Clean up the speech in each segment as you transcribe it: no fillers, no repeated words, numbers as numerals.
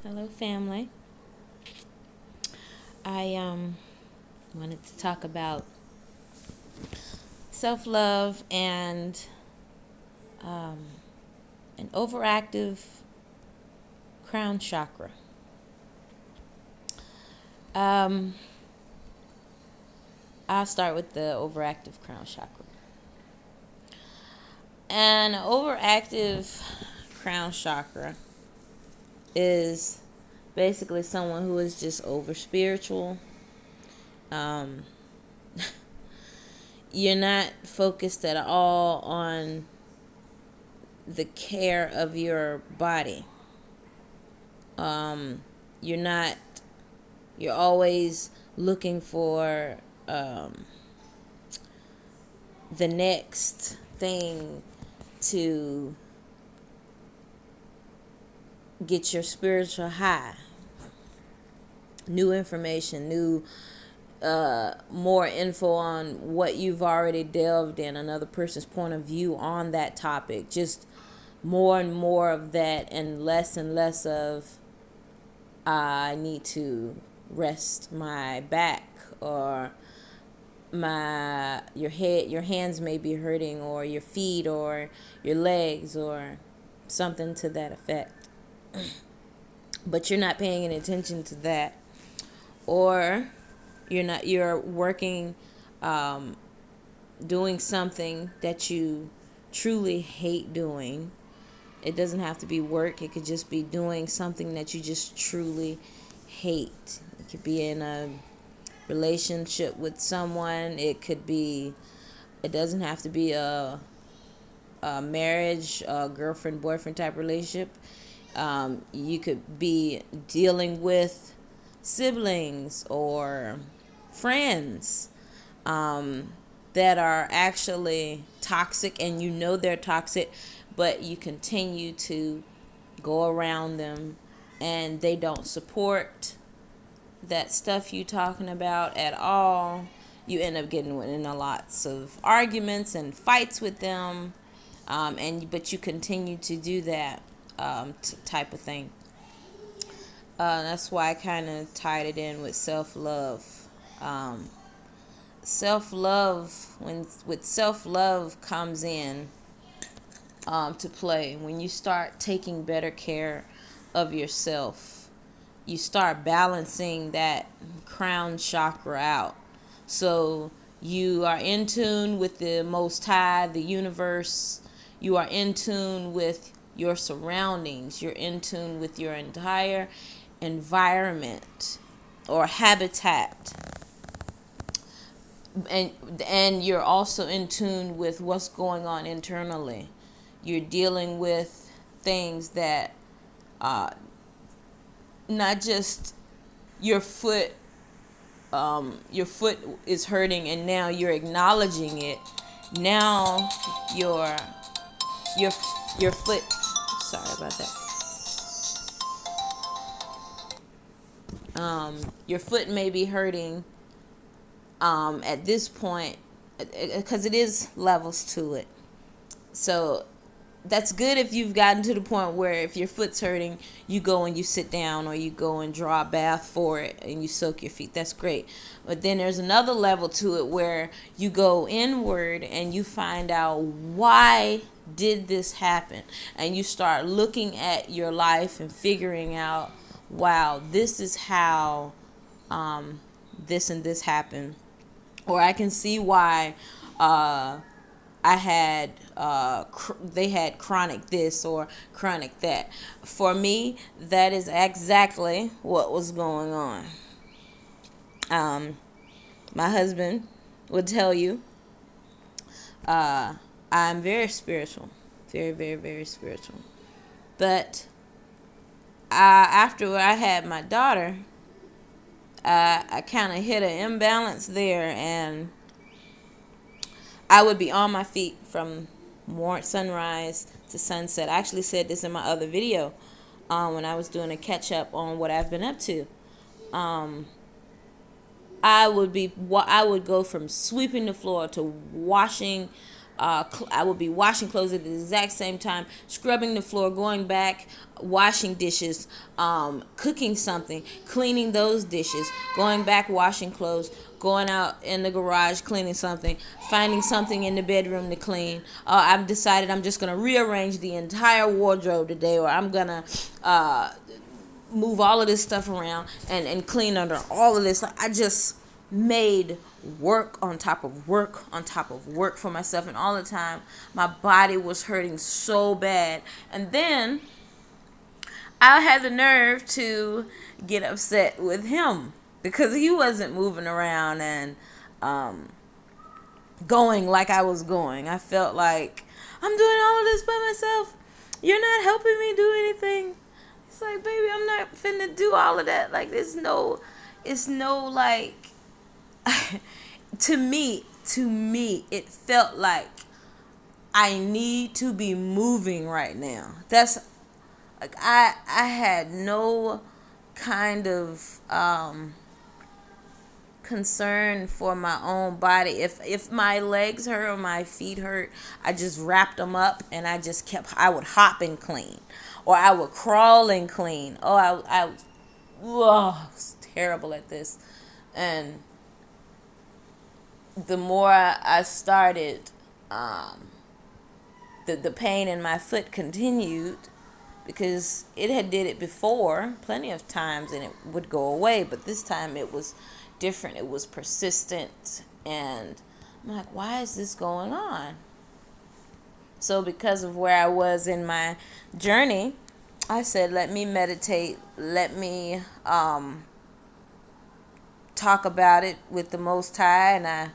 Hello, family. I wanted to talk about self-love and um, an overactive crown chakra. Um, I'll start with the overactive crown chakra. An overactive crown chakra is basically someone who is just over spiritual. Um, you're not focused at all on the care of your body. Um, you're not, you're always looking for um, the next thing to get your spiritual high. New information, more info on what you've already delved in, another person's point of view on that topic. Just more and more of that, and less of I need to rest my back, or your hands may be hurting, or your feet, or your legs, or something to that effect. But you're not paying any attention to that, or you're working, um, doing something that you truly hate doing. It doesn't have to be work. It could just be doing something that you just truly hate. It could be in a relationship with someone. It doesn't have to be a marriage, a girlfriend, boyfriend type relationship. You could be dealing with siblings or friends that are actually toxic, and you know they're toxic, but you continue to go around them, and they don't support that stuff you talking about at all. You end up getting in a lots of arguments and fights with them, but you continue to do that type of thing. That's why I kind of tied it in with self-love. Um, self-love, when with self-love comes in to play, when you start taking better care of yourself, you start balancing that crown chakra out. So you are in tune with the Most High, the universe. You are in tune with your surroundings. You're in tune with your entire environment or habitat. And you're also in tune with what's going on internally. You're dealing with things that not just your foot your foot is hurting, and now you're acknowledging it. Now your your your foot, sorry about that, your foot may be hurting at this point, because it is levels to it. So that's good if you've gotten to the point where if your foot's hurting, you go and you sit down, or you go and draw a bath for it and you soak your feet. That's great. But then there's another level to it where you go inward and you find out, why did this happen? And you start looking at your life and figuring out, wow, this is how this and this happened. Or I can see why I had they had chronic this or chronic that. For me, that is exactly what was going on. My husband would tell you, I'm very spiritual, very, very, very spiritual. But after I had my daughter, I kind of hit an imbalance there, and I would be on my feet from sunrise to sunset. I actually said this in my other video when I was doing a catch up on what I've been up to. I would go from sweeping the floor to washing I would be washing clothes at the exact same time, scrubbing the floor, going back, washing dishes, cooking something, cleaning those dishes, going back, washing clothes, going out in the garage, cleaning something, finding something in the bedroom to clean. I've decided I'm just going to rearrange the entire wardrobe today, or I'm going to move all of this stuff around and clean under all of this. I just made work on top of work on top of work for myself, and all the time my body was hurting so bad. And then I had the nerve to get upset with him because he wasn't moving around and going like I was going. I felt like, I'm doing all of this by myself, you're not helping me do anything. It's like, baby, I'm not finna do all of that. Like, it's no like, to me, it felt like I need to be moving right now. That's like, I had no kind of concern for my own body. If my legs hurt or my feet hurt, I just wrapped them up and I would hop and clean, or I would crawl and clean. I was terrible at this. And the more I started, the pain in my foot continued, because it had did it before plenty of times and it would go away, but this time it was different. It was persistent, and I'm like, why is this going on? So because of where I was in my journey, I said, let me meditate, let me talk about it with the Most High. And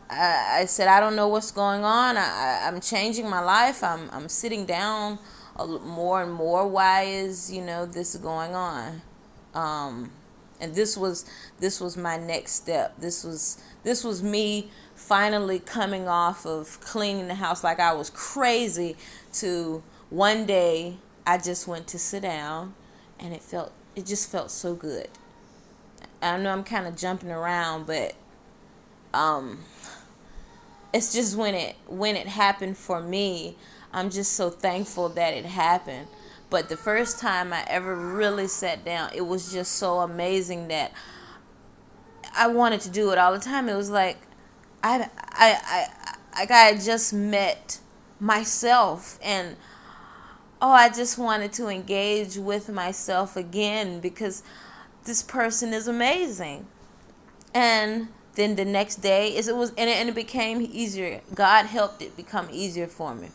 I said, I don't know what's going on. I'm changing my life. I'm sitting down more and more. Why is this going on? And this was my next step. This was me finally coming off of cleaning the house like I was crazy, to one day I just went to sit down, and it just felt so good. I know I'm kind of jumping around, but it's just when it happened for me, I'm just so thankful that it happened. But the first time I ever really sat down, it was just so amazing that I wanted to do it all the time. It was like I had just met myself, and I just wanted to engage with myself again, because this person is amazing. And then the next day it became easier. God helped it become easier for me.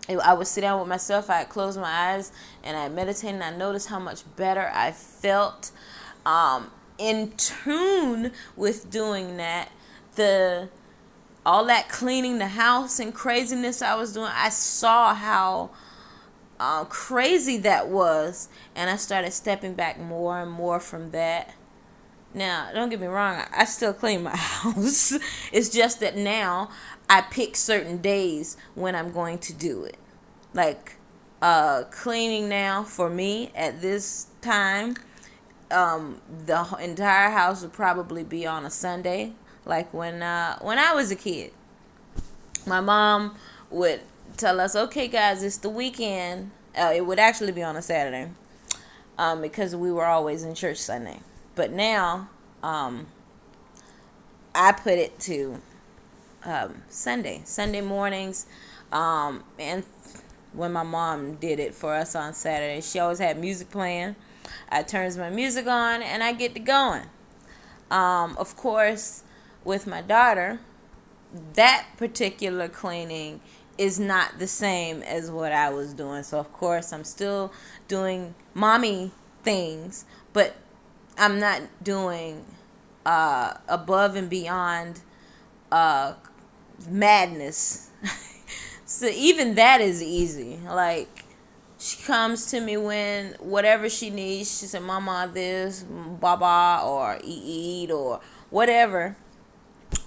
I would sit down with myself. I'd close my eyes and I'd meditate, and I noticed how much better I felt, in tune with doing that. All that cleaning the house and craziness I was doing, I saw how crazy that was, and I started stepping back more and more from that. Now, don't get me wrong, I still clean my house. It's just that now I pick certain days when I'm going to do it. Like, cleaning now for me at this time, the entire house would probably be on a Sunday. Like when I was a kid, my mom would tell us, okay guys, it's the weekend. It would actually be on a Saturday, because we were always in church Sunday. But now, I put it to Sunday mornings, and when my mom did it for us on Saturday, she always had music playing. I turns my music on and I get to going. Of course, with my daughter, that particular cleaning is not the same as what I was doing. So of course I'm still doing mommy things, but I'm not doing above and beyond madness. So even that is easy. Like, she comes to me when whatever she needs. She said, Mama, this, Baba, or eat, or whatever.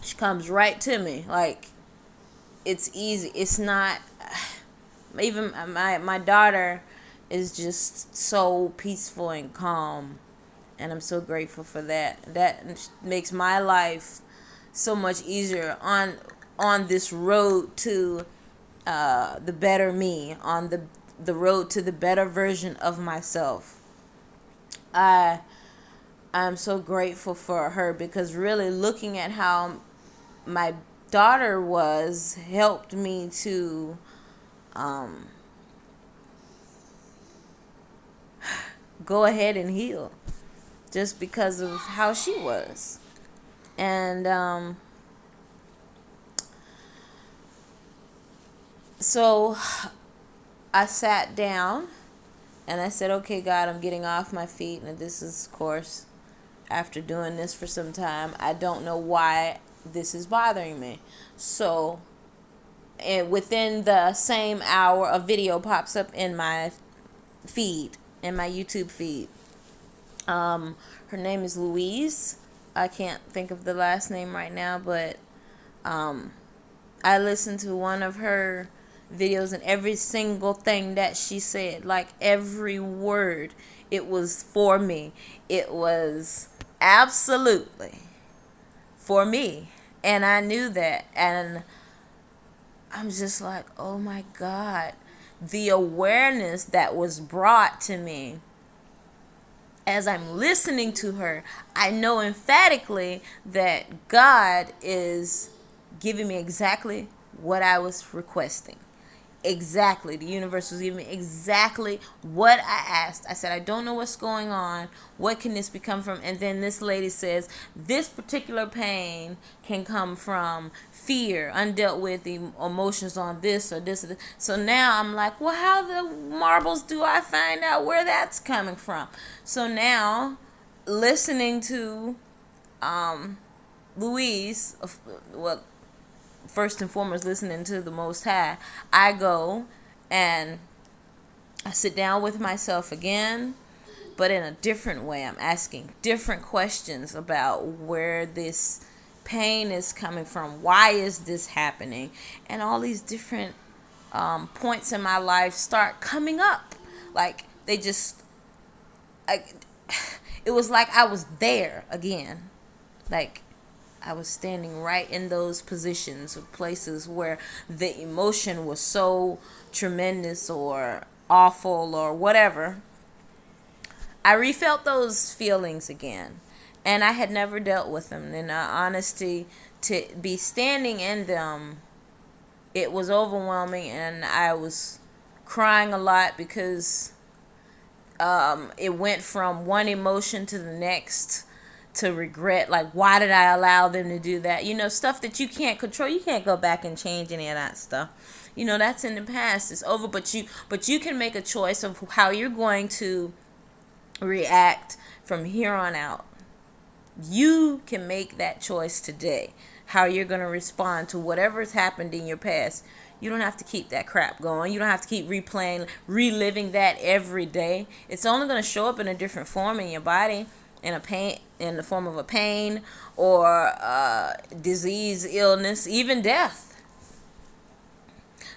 She comes right to me. Like, it's easy. It's not, even my daughter is just so peaceful and calm, and I'm so grateful for that. That makes my life so much easier. on this road to the better me, on the road to the better version of myself. I'm so grateful for her, because really looking at how my daughter was helped me to go ahead and heal, just because of how she was. And so I sat down and I said, okay, God, I'm getting off my feet. And this is, of course, after doing this for some time, I don't know why this is bothering me. So, and within the same hour, a video pops up in my feed, in my YouTube feed. Her name is Louise. I can't think of the last name right now, but I listened to one of her videos, and every single thing that she said, like every word, it was for me. It was absolutely for me. And I knew that. And I'm just like, oh my God. The awareness that was brought to me as I'm listening to her, I know emphatically that God is giving me exactly what I was requesting. Exactly. The universe was giving me exactly what I asked. I said, I don't know what's going on. What can this become from? And then this lady says, this particular pain can come from fear, undealt with emotions on this or this or this. So now I'm like, well, how the marbles do I find out where that's coming from? So now, listening to Louise, well, first and foremost, listening to the Most High, I go and I sit down with myself again, but in a different way. I'm asking different questions about where this pain is coming from. Why is this happening? And all these different points in my life start coming up. Like, they just, it was like I was there again. Like, I was standing right in those positions or places where the emotion was so tremendous or awful or whatever. I refelt those feelings again. And I had never dealt with them. In honesty, to be standing in them, it was overwhelming, and I was crying a lot because it went from one emotion to the next, to regret, like, why did I allow them to do that? You know, stuff that you can't control. You can't go back and change any of that stuff. You know, that's in the past. It's over. But you can make a choice of how you're going to react from here on out. You can make that choice today, how you're going to respond to whatever's happened in your past. You don't have to keep that crap going. You don't have to keep reliving that every day. It's only going to show up in a different form in your body, in the form of a pain or disease, illness, even death.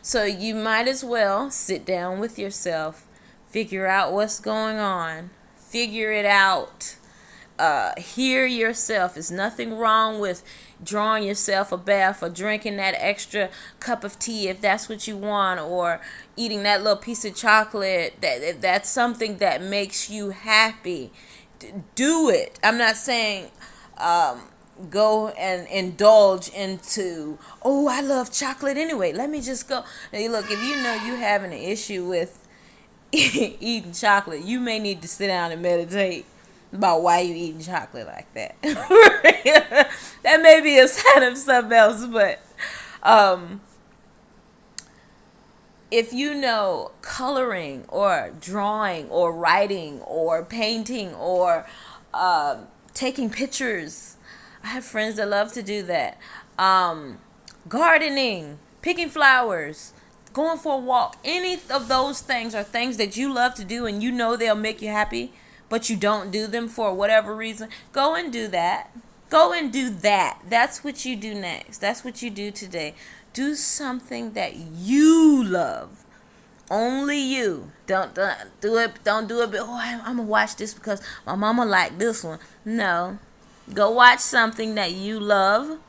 So you might as well sit down with yourself, figure out what's going on, figure it out. Hear yourself. There's nothing wrong with drawing yourself a bath or drinking that extra cup of tea if that's what you want, or eating that little piece of chocolate. If that's something that makes you happy, do it. I'm not saying go and indulge into, oh, I love chocolate anyway, let me just go. Hey, look, if you know you're having an issue with eating chocolate, you may need to sit down and meditate about why you eating chocolate like that. That may be a sign of something else, but if you know coloring or drawing or writing or painting or taking pictures, I have friends that love to do that. Gardening, picking flowers, going for a walk, any of those things are things that you love to do and you know they'll make you happy, but you don't do them for whatever reason. Go and do that. Go and do that. That's what you do next. That's what you do today. Do something that you love. Only you. Don't do it. Don't do it. Oh, I'm gonna watch this because my mama liked this one. No. Go watch something that you love.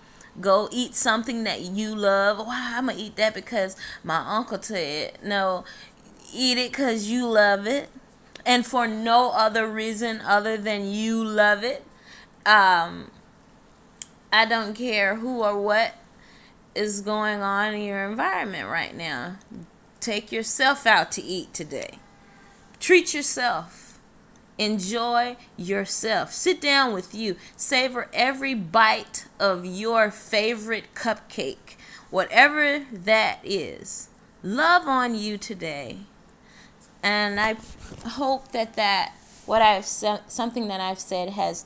Go eat something that you love. Wow, I'm going to eat that because my uncle said. No, eat it because you love it. And for no other reason other than you love it. I don't care who or what is going on in your environment right now. Take yourself out to eat today. Treat yourself. Enjoy yourself. Sit down with you. Savor every bite of your favorite cupcake, whatever that is. Love on you today. And I hope that something that I've said has